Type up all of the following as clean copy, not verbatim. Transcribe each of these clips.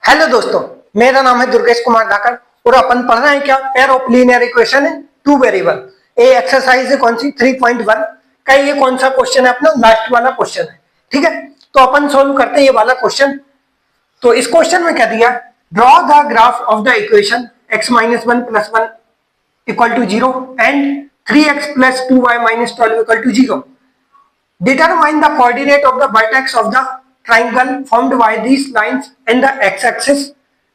Hello दोस्तों, मेरा नाम है दुर्गेश कुमार धाकर और अपन पढ़ रहे हैं क्या pair of linear equation in two variable. ये एक्सरसाइज है कौन सी 3.1 का। ये कौन सा क्वेश्चन है? अपना लास्ट वाला क्वेश्चन है। ठीक है, तो अपन सोल्व करते हैं ये वाला क्वेश्चन। तो इस क्वेश्चन में क्या दिया? Draw the graph of the equation x minus one plus one equal to zero and 3x plus 2y minus 12 equal to zero. Determine the coordinate of the vertex of the triangle formed by these lines and the x-axis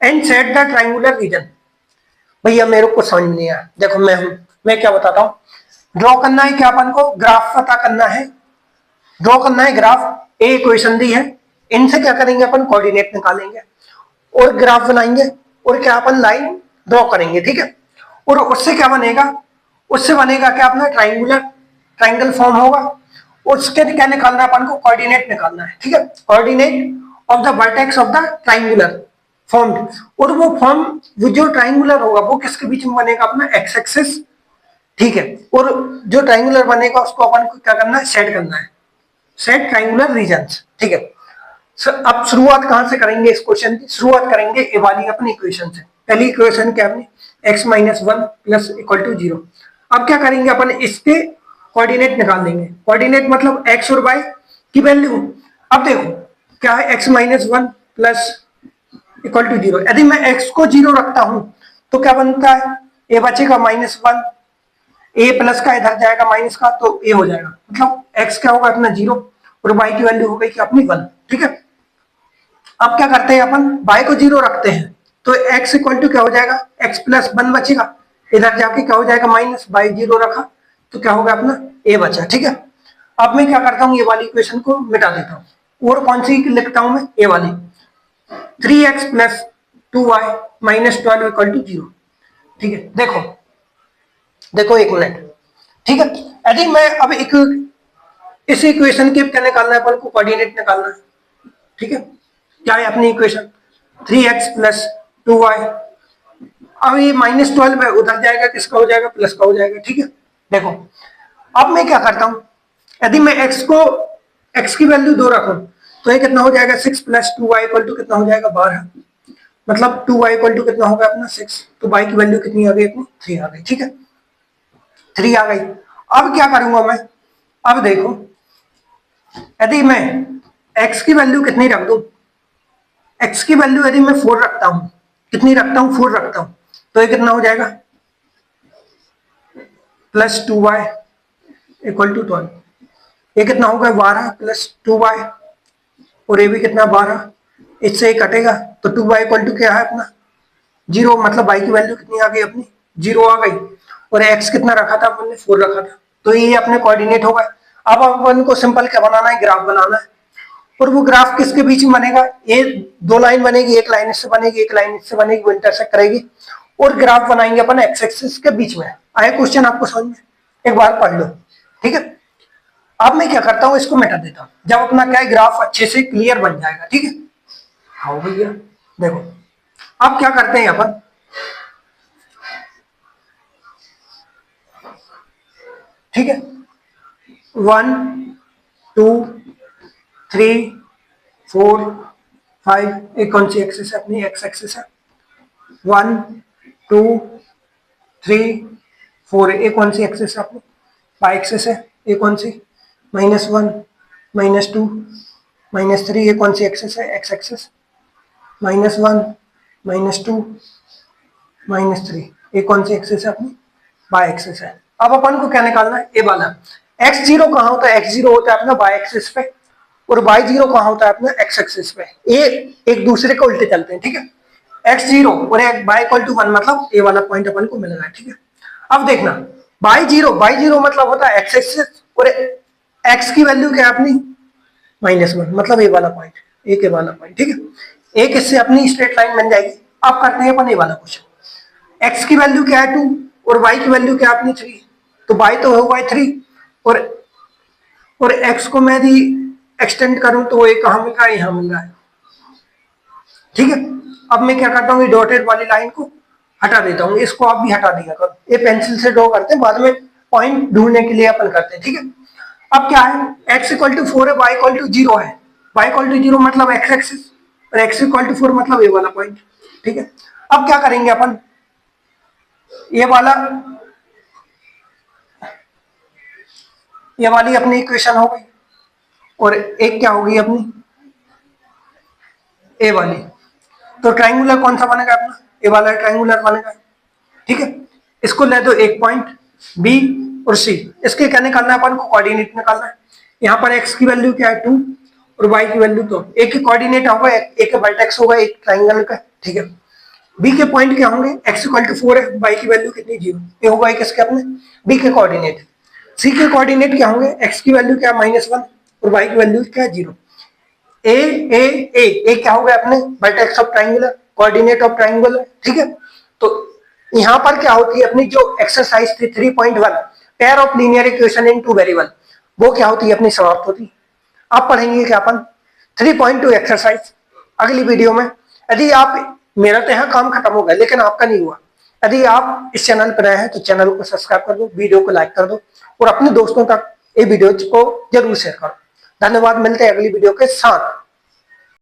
and set the triangular region। भैया मेरे को समझ नहीं आया। देखो मैं क्या बताता हूँ। ड्रॉ करना है क्या? अपन को ग्राफ पता करना है। ड्रॉ करना है ग्राफ। ए इक्वेशन दी है, इनसे क्या करेंगे अपन? कोऑर्डिनेट निकालेंगे और ग्राफ बनाएंगे और क्या अपन लाइन ड्रॉ करेंगे। ठीक है, और उससे क्या बनेगा? उससे बनेगा क्या? अपना ट्राइंगल फॉर्म होगा। उसके क्या निकालना है अपन को? कोऑर्डिनेट निकालना है। ठीक है, coordinate of the vertex of the triangular formed. और वो फॉर्म जो ट्राइंगुलर होगा वो किसके बीच में बनेगा? अपना एक्स एक्सिस। ठीक है, और जो ट्राइंगुलर बनेगा उसको अपन को क्या करना है? सेट करना है, सेट ट्राइंगुलर रीजन्स। ठीक है, अब शुरुआत कहां से करेंगे? इस क्वेश्चन की शुरुआत करेंगे ए वाली अपनी इक्वेशन से। पहली इक्वेशन क्या अपनी? x minus one plus equal to zero. अब क्या करेंगे अपन? इसके कोऑर्डिनेट निकाल देंगे। कोऑर्डिनेट मतलब x और y की वैल्यू। अब देखो क्या है? x minus one plus equal to zero. यदि मैं x को जीरो रखता हूं तो क्या बनता है? a बचेगा माइनस वन, a प्लस का इधर जाएगा माइनस का तो a हो जाएगा। मतलब x क्या होगा? अपना जीरो और y की वैल्यू हो गई कि अपनी वन। ठीक है, अब क्या करते हैं अपन? y को जीरो रखते हैं तो x इक्वल टू क्या हो जाएगा? x प्लस वन बचेगा, इधर जाके क्या हो जाएगा? माइनस। y जीरो रखा तो क्या होगा? अपना a बचा। ठीक है, अब मैं क्या करता हूँ? ये वाली इक्वेशन को मिटा देता हूँ और कौन सी लिखता हूं मैं? a वाली। 3x plus 2y minus 12 equal to zero. ठीक है, देखो देखो एक मिनट। ठीक है, यदि मैं अब इस इक्वेशन के क्या निकालना है अपन को? कोऑर्डिनेट निकालना है। ठीक है, क्या है अपनी इक्वेशन? 3x plus 2y। अब ये माइनस 12 है, उधर जाएगा किसका हो जाएगा? प्लस का हो जाएगा। ठीक है, देखो अब मैं क्या करता हूं? यदि मैं x की वैल्यू दो रखूं तो ये कितना हो जाएगा? 6 प्लस 2y इक्वल टू कितना हो जाएगा? 12। मतलब 2y इक्वल टू कितना होगा? अपना 6। तो y की वैल्यू कितनी आ गई? अपनी 3 आ गई। ठीक है, 3 आ गई। अब क्या करूंगा मैं? अब देखो, यदि मैं x की वैल्यू कितनी रख दूं? x की वैल्यू यदि मैं 4 रखता हूं, कितनी रखता हूं? 4 रखता हूं तो ये कितना हो जाएगा? Plus 2y equal to 12। ये कितना होगा? 12 प्लस 2y और ये भी कितना? 12। इससे ये कटेगा तो 2y इक्वल टू क्या है? अपना जीरो। मतलब y की वैल्यू कितनी आ गई? अपनी जीरो आ गई। और x कितना रखा था अपन ने? 4 रखा था। तो ये अपने कोऑर्डिनेट होगा। अब अपन को सिंपल क्या बनाना है? ग्राफ बनाना है। और वो ग्राफ किसके बीच में बनेगा? ये दो लाइन बनेगी, एक लाइन इससे बनेगी, एक लाइन इससे बनेगी, वो इंटरसेक्ट करेगी और ग्राफ बनाएंगे अपन एक्स एक्सिस के बीच में। आए क्वेश्चन आपको समझ में? एक बार पढ़ लो। ठीक है, अब मैं क्या करता हूं? इसको मिटा देता हूं। जब अपना क्या है? ग्राफ अच्छे से क्लियर बन जाएगा। ठीक है, हाँ भैया देखो अब क्या करते हैं अपन? ठीक है, 1 2 3 4 5। एक कौन सी एक्सिस है? अपनी एक्स एक्सिस है। 1 2 3 4। एक कौन सी एक्सिस है? अपनी वाई एक्सिस है। एक कौन सी? -1 -2 -3। ये कौन सी एक्सिस है? X axis. -1 -2 -3। एक कौन सी एक्सिस है? अपनी वाई एक्सिस है। अब अपन को क्या निकालना है? ए वाला। एक्स जीरो कहाँ होता है? एक्स जीरो होता है अपना वाई एक्सिस पे और वाई जीरो कहाँ होता है? अपना एक्स एक्सिस पे। ये एक दूसरे को उल्टे चलते हैं। ठीक है, एक्स जीरो और वाई इक्वल टू 1 मतलब ए वाला पॉइंट अपन को मिल रहा है। ठीक है, अब देखना वाई जीरो मतलब होता है एक्स एक्सिस और एक्स की वैल्यू क्या है? अपनी -1 मतलब ए वाला पॉइंट, एक ए वाला पॉइंट। ठीक है, एक इससे अपनी स्ट्रेट लाइन बन जाएगी। अब करते हैं अपन ए वाला क्वेश्चन। एक्स की वैल्यू क्या है? 2 और वाई की वैल्यू क्या है? अपनी 3। तो वाई तो होगा 3 और एक्स को मैं यदि एक्सटेंड करूं तो ये कहां मिल रहा है? यहां मिल रहा है। ठीक है, अब मैं क्या करता हूँ? ये डॉटेड वाली लाइन को हटा देता हूँ। इसको आप भी हटा दिया करो। ये पेंसिल से ड्रॉ करते हैं, बाद में पॉइंट ढूंढने के लिए अपन करते हैं। ठीक है, अब क्या है? x इक्वल टू 4 है, y इक्वल टू 0 है। y इक्वल टू 0 मतलब x एक्सिस और x इक्वल टू 4 मतलब ये वाला पॉइंट। ठीक है, अब क्या करेंगे अपन, ये वाली अपनी इक्वेशन हो गई और एक क्या होगी अपनी ए वाली। तो ट्राइंगुलर कौन सा बनेगा अपना, ए वाला ट्राइंगुलर बनेगा। ठीक है, इसको ले दो एक पॉइंट बी और सी, इसके क्या निकालना है अपन को, कोऑर्डिनेट निकालना है। यहाँ पर एक्स की वैल्यू क्या है 2 और वाई की वैल्यू तो एक ही कोऑर्डिनेट होगा, एक वर्टेक्स होगा एक ट्राइंगल का। ठीक है, बी के पॉइंट क्या होंगे, एक्स इक्वल टू 4 है, वाई की वैल्यू कितनी 0, ये होगा किसके अपने बी के कोऑर्डिनेट। सी के कोऑर्डिनेट क्या होंगे, एक्स की वैल्यू क्या -1 और वाई की वैल्यू क्या 0। ए ए ए ए क्या हो गया अपने vertex of triangular, coordinate of triangular. ठीक है, तो यहां पर क्या होती है अपनी जो एक्सरसाइज थी 3.1 pair of linear equation in two variable, वो क्या होती है अपनी समाप्त होती। आप पढ़ेंगे क्या अपन 3.2 एक्सरसाइज अगली वीडियो में। यदि आप, मेरा तो यहाँ काम खत्म हो गया लेकिन आपका नहीं हुआ, यदि आप इस चैनल पर आए हैं तो चैनल को सब्सक्राइब कर दो, वीडियो को लाइक कर दो और अपने दोस्तों तक ये वीडियो को जरूर शेयर करो। धन्यवाद, मिलते हैं अगली वीडियो के साथ।